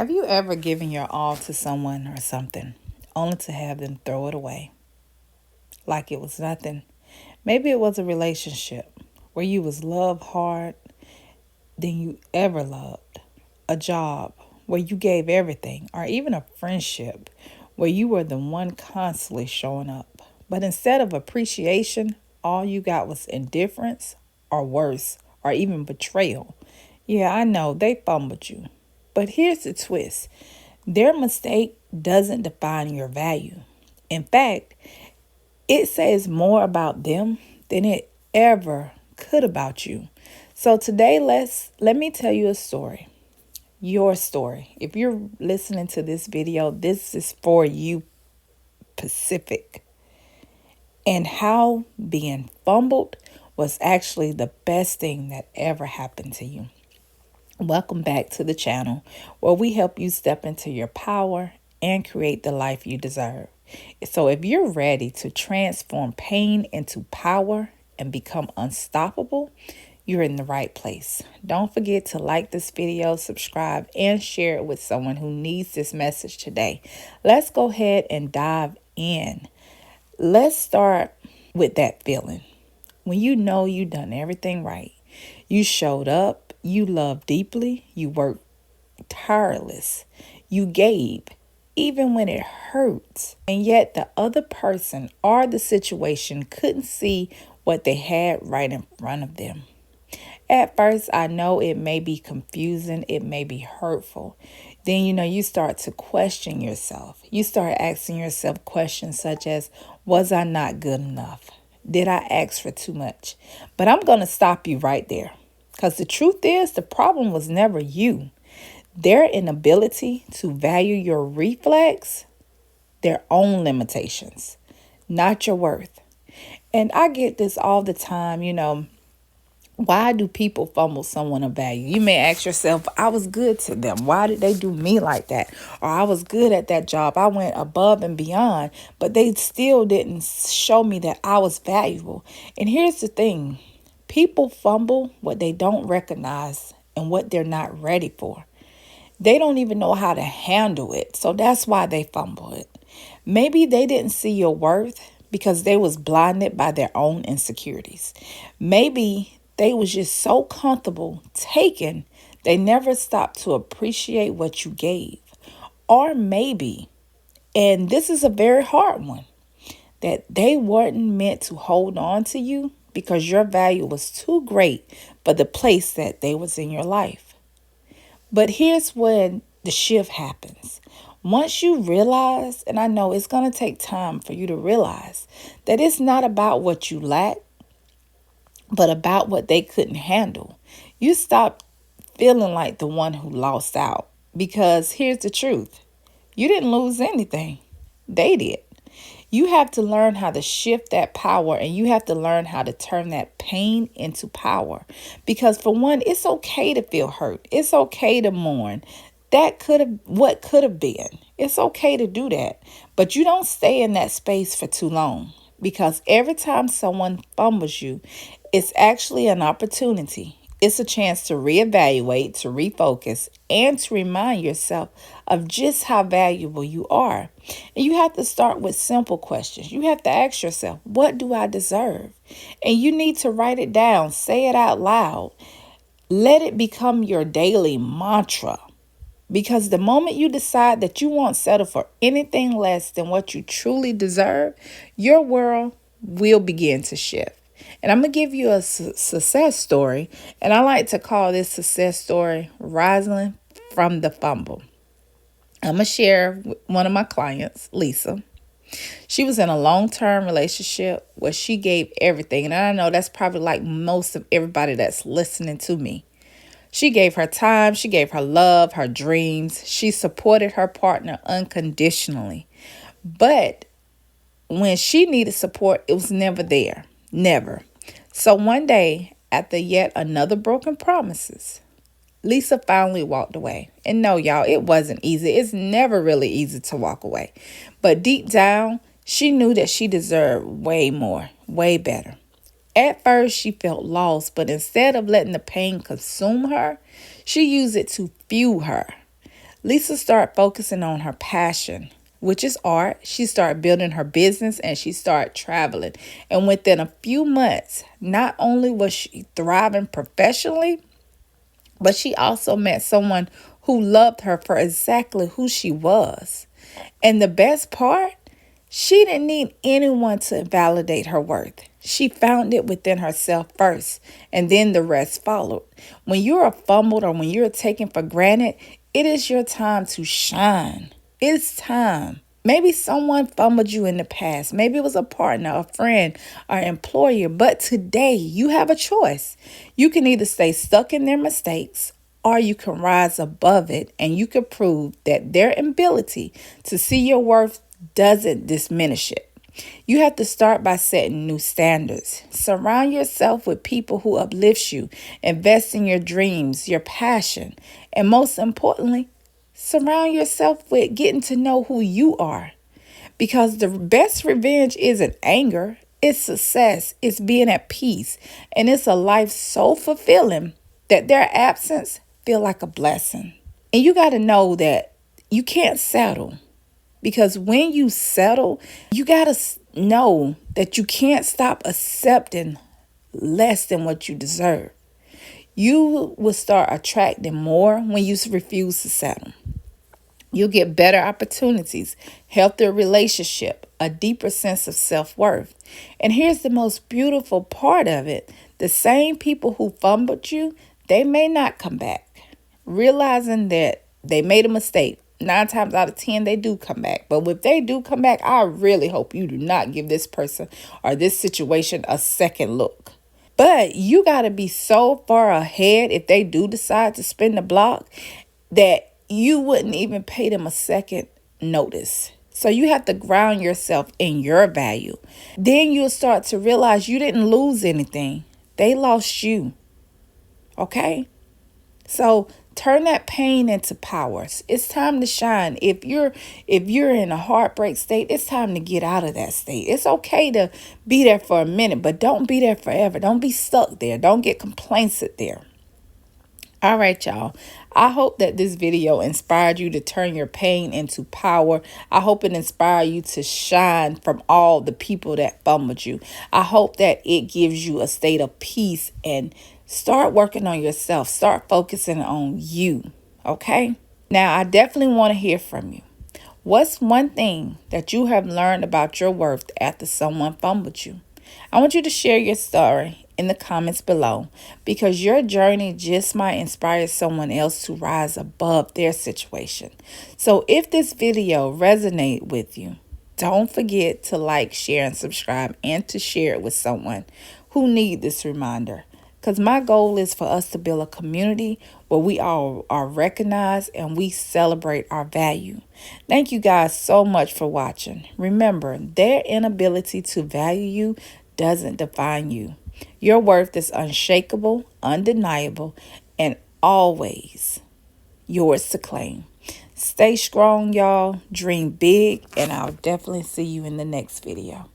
Have you ever given your all to someone or something, only to have them throw it away like it was nothing? Maybe it was a relationship where you was loved hard than you ever loved, a job where you gave everything, or even a friendship where you were the one constantly showing up. But instead of appreciation, all you got was indifference, or worse, or even betrayal. Yeah, I know they fumbled you. But here's the twist: their mistake doesn't define your value. In fact, it says more about them than it ever could about you. So today let me tell you a story. Your story. If you're listening to this video, this is for you, Pacific. And how being fumbled was actually the best thing that ever happened to you. Welcome back to the channel where we help you step into your power and create the life you deserve. So if you're ready to transform pain into power and become unstoppable, you're in the right place. Don't forget to like this video, subscribe, and share it with someone who needs this message today. Let's go ahead and dive in. Let's start with that feeling. When you know you done everything right, you showed up, you loved deeply, you worked tireless, you gave, even when it hurts, and yet the other person or the situation couldn't see what they had right in front of them. At first, I know it may be confusing, it may be hurtful. Then, you start to question yourself. You start asking yourself questions such as, was I not good enough? Did I ask for too much? But I'm going to stop you right there. Because the truth is, the problem was never you. Their inability to value your reflex, their own limitations, not your worth. And I get this all the time, why do people fumble someone of value? You may ask yourself, I was good to them. Why did they do me like that? Or I was good at that job. I went above and beyond, but they still didn't show me that I was valuable. And here's the thing. People fumble what they don't recognize and what they're not ready for. They don't even know how to handle it. So that's why they fumble it. Maybe they didn't see your worth because they was blinded by their own insecurities. Maybe they was just so comfortable taking, they never stopped to appreciate what you gave. Or maybe, and this is a very hard one, that they weren't meant to hold on to you because your value was too great for the place that they was in your life. But here's when the shift happens. Once you realize, and I know it's going to take time for you to realize, that it's not about what you lack, but about what they couldn't handle. You stop feeling like the one who lost out. Because here's the truth. You didn't lose anything. They did. You have to learn how to shift that power, and you have to learn how to turn that pain into power. Because for one, it's okay to feel hurt. It's okay to mourn. What could have been. It's okay to do that. But you don't stay in that space for too long. Because every time someone fumbles you, it's actually an opportunity. It's a chance to reevaluate, to refocus, and to remind yourself of just how valuable you are. And you have to start with simple questions. You have to ask yourself, what do I deserve? And you need to write it down, say it out loud. Let it become your daily mantra. Because the moment you decide that you won't settle for anything less than what you truly deserve, your world will begin to shift. And I'm going to give you a success story. And I like to call this success story Rising from the Fumble. I'm going to share with one of my clients, Lisa. She was in a long-term relationship where she gave everything. And I know that's probably like most of everybody that's listening to me. She gave her time, she gave her love, her dreams. She supported her partner unconditionally. But when she needed support, it was never there. Never. So one day, after yet another broken promises, Lisa finally walked away. And no, y'all, it wasn't easy. It's never really easy to walk away. But deep down, she knew that she deserved way more, way better. At first, she felt lost, but instead of letting the pain consume her, she used it to fuel her. Lisa started focusing on her passion, which is art. She started building her business and she started traveling. And within a few months, not only was she thriving professionally, but she also met someone who loved her for exactly who she was. And the best part, she didn't need anyone to validate her worth. She found it within herself first, and then the rest followed. When you are fumbled or when you're taken for granted, it is your time to shine. It's time. Maybe someone fumbled you in the past. Maybe it was a partner, a friend, or employer. But today, you have a choice. You can either stay stuck in their mistakes or you can rise above it and you can prove that their ability to see your worth doesn't diminish it. You have to start by setting new standards. Surround yourself with people who uplift you. Invest in your dreams, your passion, and most importantly, surround yourself with getting to know who you are. Because the best revenge isn't anger, it's success, it's being at peace, and it's a life so fulfilling that their absence feel like a blessing. And you got to know that you can't settle. Because when you settle, you got to know that you can't stop accepting less than what you deserve. You will start attracting more when you refuse to settle. You'll get better opportunities, healthier relationship, a deeper sense of self-worth. And here's the most beautiful part of it. The same people who fumbled you, they may not come back. Realizing that they made a mistake. 9 times out of 10, they do come back. But if they do come back, I really hope you do not give this person or this situation a second look. But you got to be so far ahead if they do decide to spin the block that you wouldn't even pay them a second notice. So you have to ground yourself in your value. Then you'll start to realize you didn't lose anything. They lost you. Okay? So turn that pain into power. It's time to shine. If you're in a heartbreak state, it's time to get out of that state. It's okay to be there for a minute, but don't be there forever. Don't be stuck there. Don't get complacent there. All right, y'all. I hope that this video inspired you to turn your pain into power. I hope it inspired you to shine from all the people that fumbled you. I hope that it gives you a state of peace and start working on yourself. Start focusing on you, okay? Now, I definitely want to hear from you. What's one thing that you have learned about your worth after someone fumbled you? I want you to share your story in the comments below because your journey just might inspire someone else to rise above their situation. So if this video resonated with you, don't forget to like, share, and subscribe and to share it with someone who needs this reminder. Because my goal is for us to build a community where we all are recognized and we celebrate our value. Thank you guys so much for watching. Remember, their inability to value you doesn't define you. Your worth is unshakable, undeniable, and always yours to claim. Stay strong, y'all. Dream big, and I'll definitely see you in the next video.